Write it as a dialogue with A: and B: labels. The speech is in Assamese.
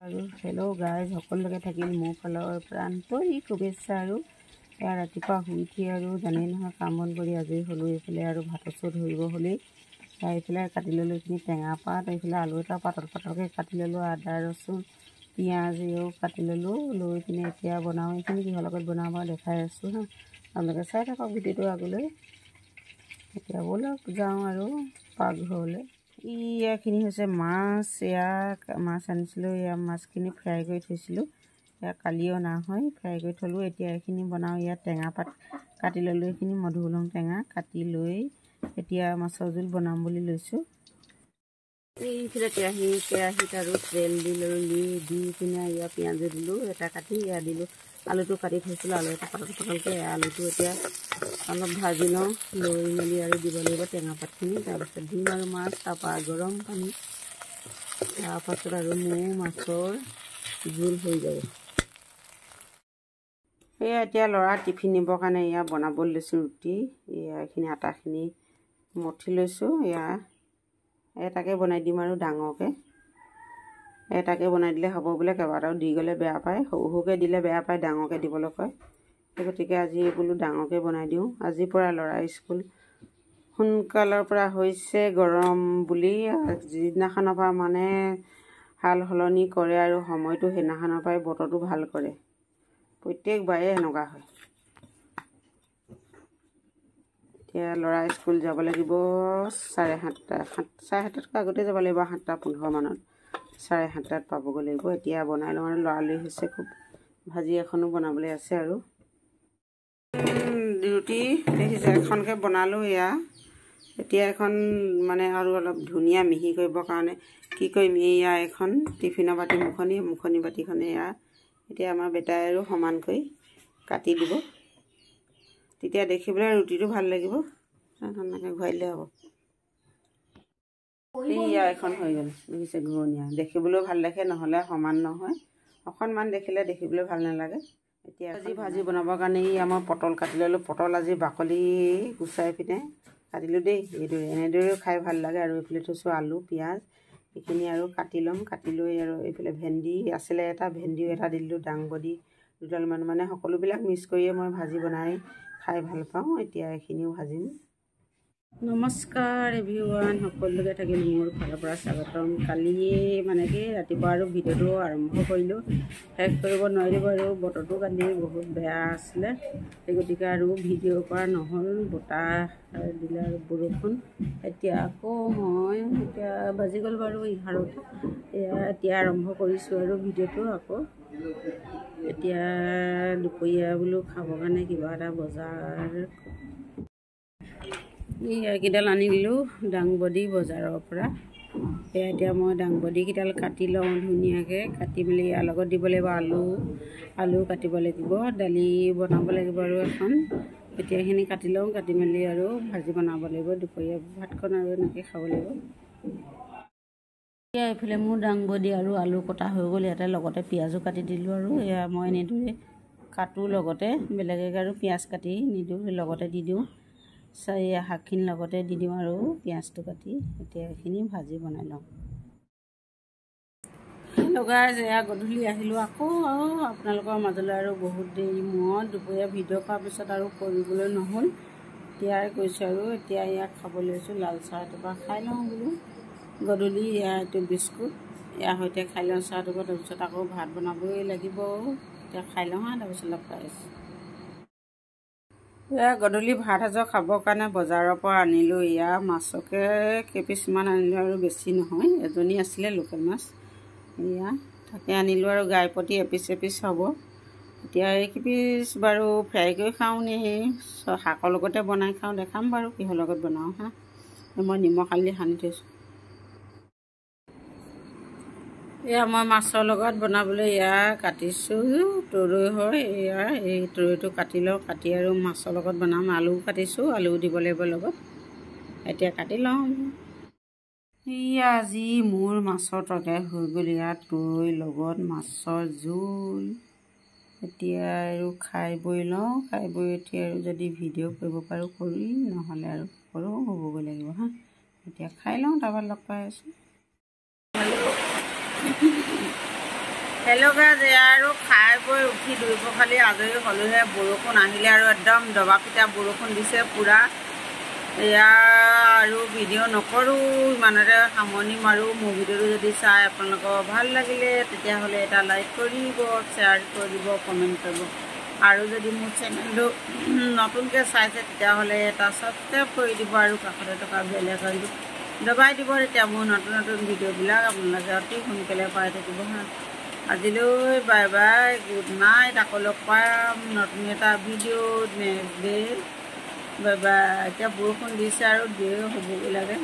A: আৰু হেল্ল' গাইজ, সকলোকে থাকিল মোৰ ফালৰ পৰা আন্তৰিক শুভেচ্ছা। আৰু এয়া ৰাতিপুৱা শুই উঠি আৰু জানেই নহয়, কাম বন কৰি আজৰি হ'লোঁ। এইফালে আৰু ভাতৰ চৌ ধৰিব হ'লেই এইফালে কাটি ল'লোঁ এইখিনি টেঙা পাত, এইফালে আলু এটা পাতল পাতলকৈ কাটি ল'লোঁ, আদা ৰচুন পিঁয়াজ এও কাটি ল'লোঁ। লৈ পিনে এতিয়া বনাওঁ। এইখিনি কিহৰ লগত বনাওঁ বাৰু দেখাই আছোঁ হা, আপোনালোকে চাই থাকক ভিডিঅ'টো আগলৈ। এতিয়া ব'লক যাওঁ আৰু পাকঘৰলৈ। ইয়াখিনি হৈছে মাছ। এয়া মাছ আনিছিলোঁ, এয়া মাছখিনি ফ্ৰাই কৰি থৈছিলোঁ। এয়া কালি অনা হয়, ফ্ৰাই কৰি থ'লোঁ। এতিয়া এইখিনি বনাওঁ। ইয়াত টেঙা পাত কাটি ল'লোঁ, এইখিনি মধুসোলং টেঙা কাটি লৈ এতিয়া মাছৰ জোল বনাম বুলি লৈছোঁ। এইফালে কেৰাহীত আৰু তেল দি ল'লোঁ, দি পিনে ইয়াত পিঁয়াজ দিলোঁ এটা কাটি, এয়া দিলোঁ আলুটো কাটি থৈছিলোঁ। আলু এটা পাতল পাতলকৈ আলুটো এতিয়া অলপ ভাজি লওঁ, লৈ মেলি আৰু দিব লাগিব টেঙা পাতখিনি। তাৰপিছত দিম আৰু মাছ, তাৰপৰা গৰম পানী, তাৰপাছত আৰু মোৰ মাছৰ জোল হৈ যাব। এয়া এতিয়া ল'ৰা টিফিন নিবৰ কাৰণে এয়া বনাবলৈ লৈছোঁ ৰুটি। এয়া এইখিনি আটাখিনি মঠি লৈছোঁ। এয়া এটাকে বনাই দিম আৰু ডাঙৰকৈ এটাকে বনাই দিলে হ'ব বোলে, কেইবাটাও দি গ'লে বেয়া পায়, সৰু সৰুকৈ দিলে বেয়া পায়, ডাঙৰকৈ দিবলৈ কয়। সেই গতিকে আজি বোলো ডাঙৰকৈ বনাই দিওঁ। আজিৰ পৰা ল'ৰা স্কুল সোনকালৰ পৰা হৈছে গৰম বুলি, যিদিনাখনৰ পৰা মানে হাল সলনি কৰে আৰু সময়টো সেইদিনাখনৰ পৰাই বতৰটো ভাল কৰে। প্ৰত্যেকবাৰে এনেকুৱা হয়। এতিয়া ল'ৰা স্কুল যাব লাগিব 7:30, 7:30তকৈ আগতে যাব লাগিব, 7:15 মানত। 7:30টাত পাবগৈ লাগিব। এতিয়া বনাই লওঁ আৰু লৰালৰি হৈছে খুব। ভাজি এখনো বনাবলৈ আছে আৰু ৰুটি দেখিছে এখনকৈ বনালোঁ। এয়া এতিয়া এখন মানে আৰু অলপ ধুনীয়া মিহি কৰিবৰ কাৰণে কি কৰিম, এয়া এখন টিফিনৰ বাতি মুখনি বাতিখনে এয়া এতিয়া আমাৰ বেটাই আৰু সমানকৈ কাটি দিব, তেতিয়া দেখিবলৈ ৰুটিটো ভাল লাগিব। তেনেকৈ ঘূৰাই দিলে হ'ব। এয়া এখন হৈ গ'ল, দেখিছে ঘূৰণীয়া, দেখিবলৈও ভাল দেখে, নহ'লে সমান নহয়, অকণমান দেখিলে দেখিবলৈ ভাল নালাগে। এতিয়া আজি ভাজি বনাবৰ কাৰণে মই পটল কাটি ল'লোঁ। পটল আজি বাকলি গুচাই পিনে কাটিলোঁ দেই। এনেদৰেও খাই ভাল লাগে। আৰু এইফালে থৈছোঁ আলু পিঁয়াজ এইখিনি আৰু কাটি ল'ম। কাটি লৈ আৰু এইফালে ভেন্দি আছিলে এটা, ভেন্দিও এটা দিলোঁ, দাংবডি দুডালমান, মানে সকলোবিলাক মিক্স কৰিয়ে মই ভাজি বনাই খাই ভাল পাওঁ। এতিয়া এইখিনিও ভাজিম। নমস্কাৰ এভৰিৱান, সকলোকে থাকিল মোৰ ফালৰ পৰা স্বাগতম। কালিয়ে মানে কি ৰাতিপুৱা আৰু ভিডিঅ'টো আৰম্ভ কৰিলোঁ, শেষ কৰিব নোৱাৰিলোঁ আৰু বতৰটো কালি বহুত বেয়া আছিলে, সেই গতিকে আৰু ভিডিঅ' কৰা নহ'ল। বতাহ দিলে আৰু বৰষুণ। এতিয়া আকৌ মই এতিয়া বাজি গ'ল বাৰু 11টা। এতিয়া আৰম্ভ কৰিছোঁ আৰু ভিডিঅ'টো আকৌ। এতিয়া দুপৰীয়া বোলো খাবৰ কাৰণে কিবা এটা বজাৰ এইকেইডাল আনি দিলোঁ দাংবডি বজাৰৰ পৰা। এতিয়া মই দাংবডিকেইডাল কাটি লওঁ ধুনীয়াকৈ। কাটি মেলি ইয়াৰ লগত দিব লাগিব আলু কাটিব লাগিব, দালি বনাব লাগিব আৰু এখন। এতিয়া এইখিনি কাটি লওঁ, কাটি মেলি আৰু ভাজি বনাব লাগিব। দুপৰীয়া ভাতখন আৰু এনেকৈ খাব লাগিব। এতিয়া এইফালে মোৰ দাংবডি আৰু আলু কটা হৈ গ'ল। ইয়াতে লগতে পিঁয়াজো কাটি দিলোঁ। আৰু এয়া মই এনেদৰে কাটোঁ লগতে, বেলেগে আৰু পিঁয়াজ কাটি নিদিওঁ, লগতে দি দিওঁ। শাকখিনি লগতে দি দিওঁ আৰু পিঁয়াজটো কাটি। এতিয়া এইখিনি ভাজি বনাই লওঁ। লগাই এয়া গধূলি আহিলোঁ আকৌ আপোনালোকৰ মাজলৈ আৰু বহুত দেৰি মূৰত। দুপৰীয়া ভিডিঅ' কৰাৰ পিছত আৰু কৰিবলৈ নহ'ল, এতিয়াই কৈছোঁ আৰু এতিয়া ইয়াক খাব লৈছোঁ। লাল চাহ এটোপা খাই লওঁ বোলো গধূলি। এইটো বিস্কুট ইয়াৰ সৈতে খাই লওঁ চাহটোপা, তাৰপিছত আকৌ ভাত বনাবই লাগিব। এতিয়া খাই লওঁ তাৰপিছত লগ পাই আছোঁ। এয়া গধূলি ভাত সাজৰ খাবৰ কাৰণে বজাৰৰ পৰা আনিলোঁ। এয়া মাছকে কেইপিচমান আনিলোঁ আৰু বেছি নহয়, এজনী আছিলে লোকেল মাছ। এয়া তাকে আনিলোঁ আৰু গাই প্ৰতি এপিচ এপিচ হ'ব। এতিয়া এইকেইপিচ বাৰু ফ্ৰাই কৰি খাওঁ নে শাকৰ লগতে বনাই খাওঁ দেখাম বাৰু কিহৰ লগত বনাওঁ হা। মই নিমখ হালধি সানি থৈছোঁ। এয়া মই মাছৰ লগত বনাবলৈ এয়া কাটিছোঁ তৰৈ হয়। এয়া এই তৰৈটো কাটি লওঁ, কাটি আৰু মাছৰ লগত বনাম। আলু কাটিছোঁ, আলু দিব লাগিব লগত। এতিয়া কাটি লওঁ। এয়া আজি মোৰ মাছৰ তৰকাৰী হৈ গ'ল। ইয়াত তৰৈ লগত মাছৰ জোল। এতিয়া আৰু খাই বৈ লওঁ, খাই বৈ উঠি আৰু যদি ভিডিঅ' কৰিব পাৰোঁ কৰিম, নহ'লে আৰু কৰোঁ, হ'বগৈ লাগিব হা। এতিয়া খাই লওঁ, তাৰপৰা লগ পাই আছোঁ। হেল্ল' গাইজ, এয়া আৰু খাই বৈ উঠি দুই পখালি আজৰি হ'লোহে। বৰষুণ আহিলে আৰু একদম দবা পিটা বৰষুণ দিছে পূৰা। এয়া আৰু ভিডিঅ' নকৰোঁ, ইমানতে সামৰণি মাৰোঁ। মোৰ ভিডিঅ'টো যদি চাই আপোনালোকৰ ভাল লাগিলে তেতিয়াহ'লে এটা লাইক কৰিব, শ্বেয়াৰ কৰিব, কমেণ্ট কৰিব। আৰু যদি মোৰ চেনেলটো নতুনকৈ চাইছে তেতিয়াহ'লে এটা ছাবস্ক্ৰাইব কৰি দিব আৰু কাষতে থকা বেল আইকনটো দবাই দিব। তেতিয়া মোৰ নতুন নতুন ভিডিঅ'বিলাক আপোনালোকে অতি সোনকালে পাই থাকিব। আজিলৈ বাই বাই, গুড নাইট। আকৌ লগ পাম নতুন এটা ভিডিঅ'ত নেক্সট ডে'। Bye bye. এতিয়া বৰষুণ দিছে আৰু দেৰি হ'বগৈ লাগে।